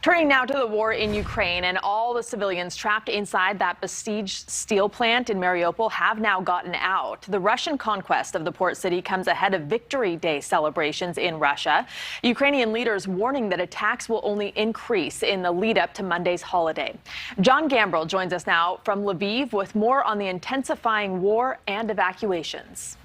Turning now to the war in Ukraine, and all the civilians trapped inside that besieged steel plant in Mariupol have now gotten out. The Russian conquest of the port city comes ahead of Victory Day celebrations in Russia. Ukrainian leaders warning that attacks will only increase in the lead up to Monday's holiday. John Gambrell joins us now from Lviv with more on the intensifying war and evacuations.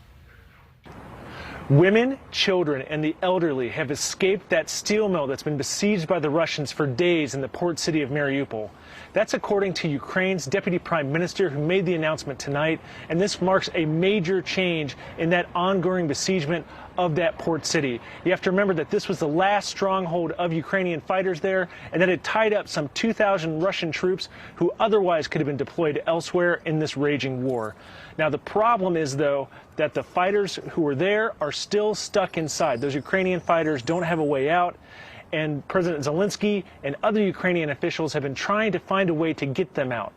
Women, children, and the elderly have escaped that steel mill that's been besieged by the Russians for days in the port city of Mariupol. That's according to Ukraine's Deputy Prime Minister, who made the announcement tonight, and this marks a major change in that ongoing besiegement of that port city. You have to remember that this was the last stronghold of Ukrainian fighters there, and that it tied up some 2,000 Russian troops who otherwise could have been deployed elsewhere in this raging war. Now, the problem is, though, that the fighters who were there are still stuck inside. Those Ukrainian fighters don't have a way out, and President Zelensky and other Ukrainian officials have been trying to find a way to get them out.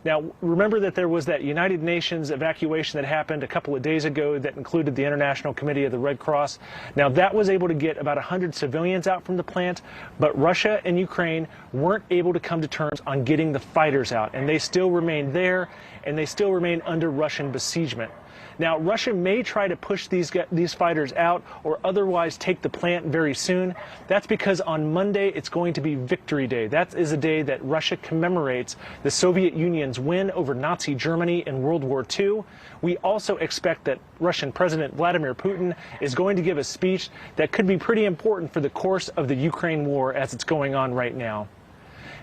Now, remember that there was that United Nations evacuation that happened a couple of days ago that included the International Committee of the Red Cross. Now, that was able to get about 100 civilians out from the plant, but Russia and Ukraine weren't able to come to terms on getting the fighters out, and they still remain there, and they still remain under Russian besiegement. Now, Russia may try to push these fighters out or otherwise take the plant very soon. That's because on Monday, it's going to be Victory Day. That is a day that Russia commemorates the Soviet Union's win over Nazi Germany in World War II. We also expect that Russian President Vladimir Putin is going to give a speech that could be pretty important for the course of the Ukraine war as it's going on right now.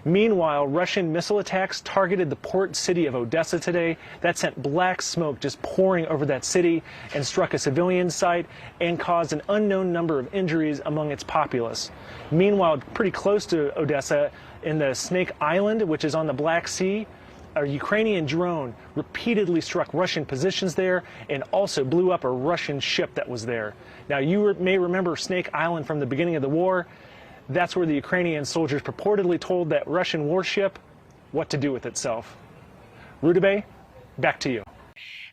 Meanwhile, Russian missile attacks targeted the port city of Odessa today. That sent black smoke just pouring over that city and struck a civilian site and caused an unknown number of injuries among its populace. Meanwhile, pretty close to Odessa, in the Snake Island, which is on the Black Sea, a Ukrainian drone repeatedly struck Russian positions there and also blew up a Russian ship that was there. Now, you may remember Snake Island from the beginning of the war. That's where the Ukrainian soldiers purportedly told that Russian warship what to do with itself. Rudabeh, back to you.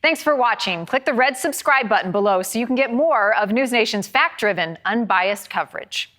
Thanks for watching. Click the red subscribe button below so you can get more of NewsNation's fact-driven, unbiased coverage.